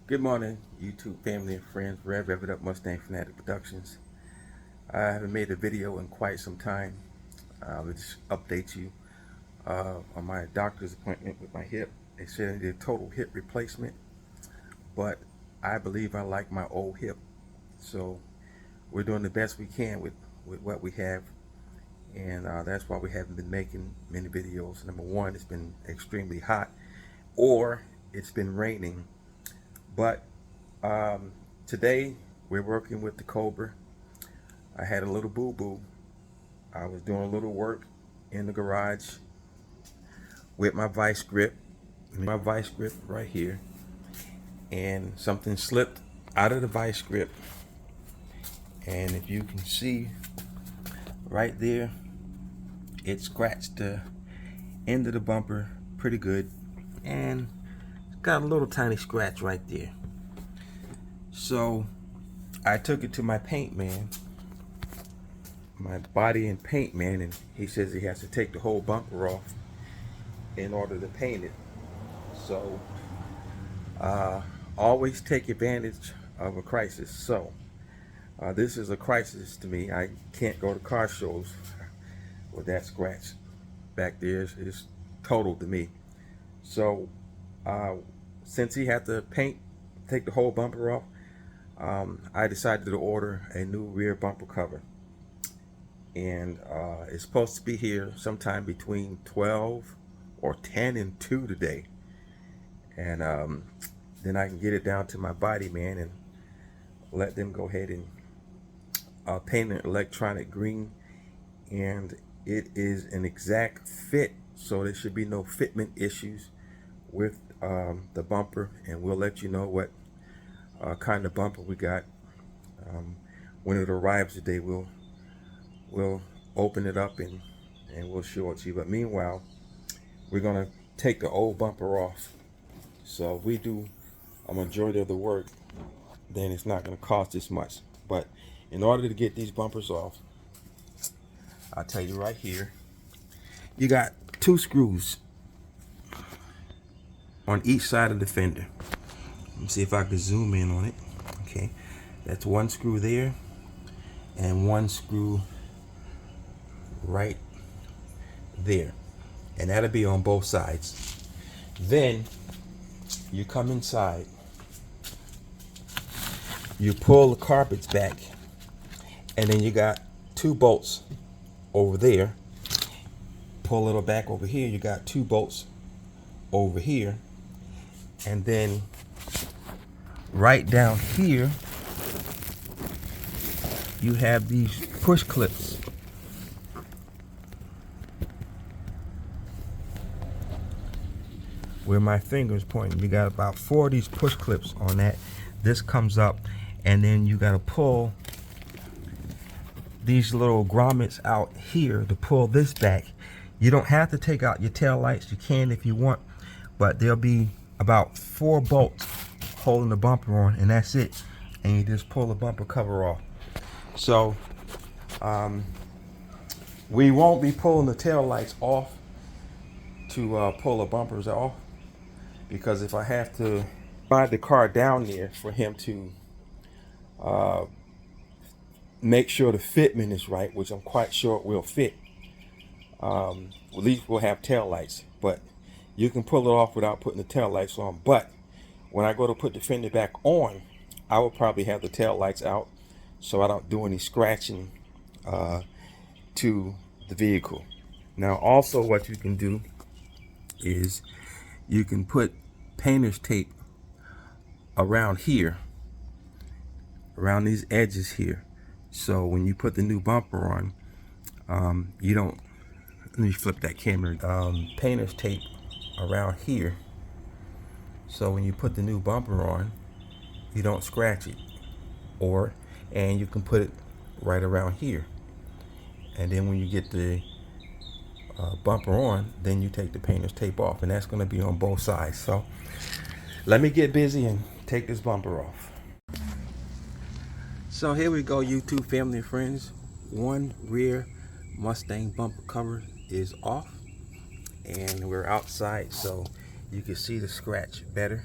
Good morning, YouTube family and friends. Rev It Up Mustang Fanatic Productions. I haven't made a video in quite some time. Let's update you on my doctor's appointment with my hip. They said I did a total hip replacement, but I believe I like my old hip. So we're doing the best we can with what we have, and that's why we haven't been making many videos. Number one, it's been extremely hot, or it's been raining. But today we're working with the Cobra. I had a little boo-boo. I was doing a little work in the garage with my vice grip. My vice grip right here. And something slipped out of the vice grip. And if you can see right there, it scratched the end of the bumper pretty good. And got a little tiny scratch right there. So I took it to my paint man, my body and paint man, and he says he has to take the whole bumper off in order to paint it. So always take advantage of a crisis. So this is a crisis to me. I can't go to car shows with that scratch back there. It's total to me. So since he had to take the whole bumper off, I decided to order a new rear bumper cover, and it's supposed to be here sometime between 12 or 10 and 2 today, and then I can get it down to my body man and let them go ahead and paint an electronic green, and it is an exact fit, so there should be no fitment issues with the bumper, and we'll let you know what kind of bumper we got. When it arrives today, we'll open it up and we'll show it to you. But meanwhile, we're gonna take the old bumper off. So if we do a majority of the work, then it's not gonna cost this much. But in order to get these bumpers off, I'll tell you right here, you got 2 screws on each side of the fender. Let me see if I can zoom in on it. Okay, that's 1 screw there and 1 screw right there, and that'll be on both sides. Then you come inside, you pull the carpets back, and then you got 2 bolts over there. Pull it back over here, you got 2 bolts over here, and then right down here you have these push clips. Where my finger is pointing, you got about 4 of these push clips on that. This comes up, and then you got to pull these little grommets out here to pull this back. You don't have to take out your tail lights. You can if you want, but there'll be about 4 bolts holding the bumper on, and that's it. And you just pull the bumper cover off. So we won't be pulling the tail lights off to pull the bumpers off, because if I have to ride the car down there for him to make sure the fitment is right, which I'm quite sure it will fit, at least we'll have tail lights. But you can pull it off without putting the tail lights on. But when I go to put the fender back on, I will probably have the tail lights out, so I don't do any scratching to the vehicle. Now also what you can do is you can put painter's tape around here, around these edges here, so when you put the new bumper on, you don't, let me flip that camera, painter's tape around here, so when you put the new bumper on, you don't scratch it. And you can put it right around here, and then when you get the bumper on, then you take the painter's tape off, and that's going to be on both sides. So let me get busy and take this bumper off. So here we go, YouTube family and friends. 1 rear Mustang bumper cover is off, and we're outside so you can see the scratch better.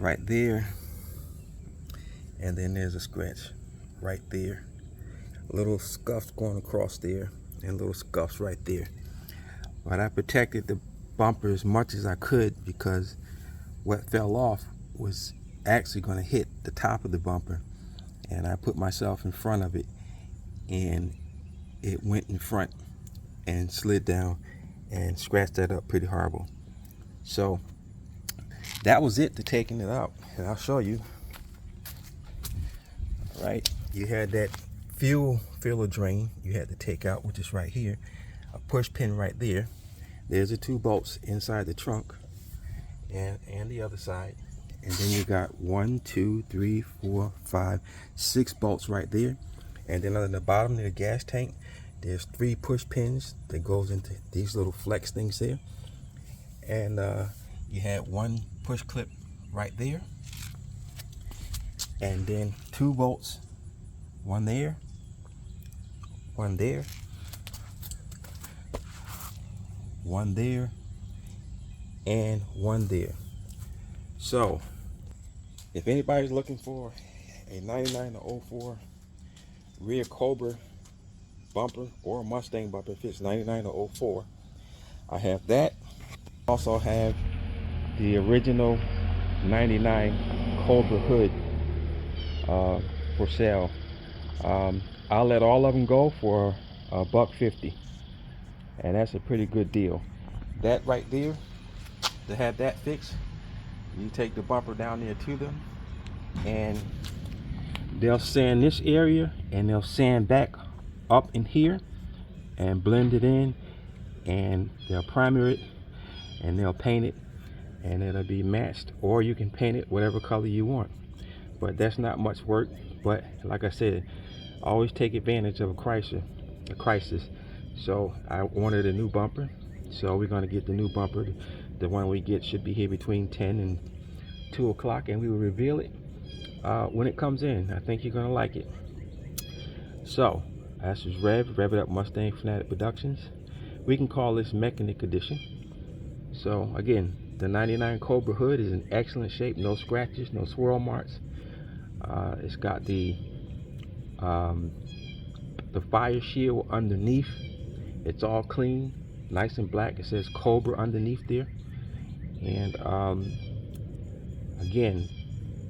right there, and then there's a scratch right there. Little scuffs going across there, and little scuffs right there. But I protected the bumper as much as I could, because what fell off was actually going to hit the top of the bumper, and I put myself in front of it, and it went in front and slid down and scratched that up pretty horrible. So that was it to taking it out, and I'll show you. All right, you had that fuel filler drain you had to take out, which is right here, a push pin right there. There's the 2 bolts inside the trunk, and the other side, and then you got 1, 2, 3, 4, 5, 6 bolts right there. And then on the bottom of the gas tank, there's 3 push pins that goes into these little flex things there. And you had 1 push clip right there, and then 2 bolts, 1 there, 1 there, 1 there, and 1 there. So if anybody's looking for a 99 to 04 rear Cobra bumper or Mustang bumper, if it's 99 to 04, I have that. Also have the original 99 Cobra hood for sale. I'll let all of them go for $150, and that's a pretty good deal. That right there, to have that fixed, you take the bumper down there to them, and they'll sand this area, and they'll sand back up in here and blend it in, and they'll primer it, and they'll paint it, and it'll be matched, or you can paint it whatever color you want. But that's not much work. But like I said, always take advantage of a crisis. So I wanted a new bumper, so we're going to get the new bumper. The one we get should be here between 10 and 2 o'clock, and we will reveal it when it comes in. I think you're going to like it. So this is Rev It Up Mustang Fanatic Productions. We can call this Mechanic Edition. So again, the 99 Cobra hood is in excellent shape, no scratches, no swirl marks. It's got the fire shield underneath. It's all clean, nice and black. It says Cobra underneath there. And again,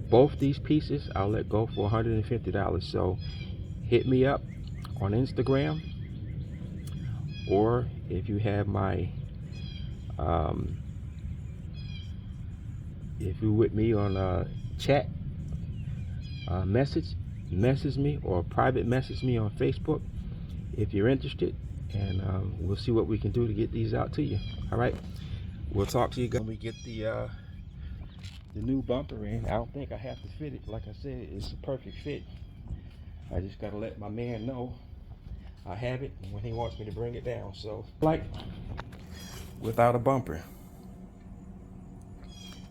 both these pieces I'll let go for $150. So hit me up on Instagram, or if you have my if you're with me on chat, message me, or private message me on Facebook if you're interested, and we'll see what we can do to get these out to you. All right, we'll talk to you guys when we get the new bumper in. I don't think I have to fit it. Like I said, it's a perfect fit. I just got to let my man know I have it when he wants me to bring it down. So, like, without a bumper.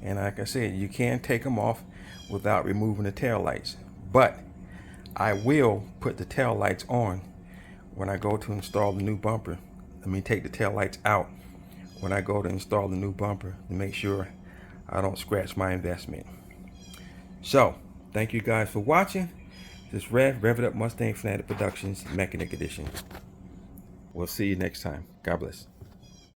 And like I said, you can take them off without removing the tail lights. But I will put the tail lights on when I go to install the new bumper. Let me take the tail lights out when I go to install the new bumper to make sure I don't scratch my investment. So, thank you guys for watching. This is Rev It Up Mustang Fanatic Productions Mechanic Edition. We'll see you next time. God bless.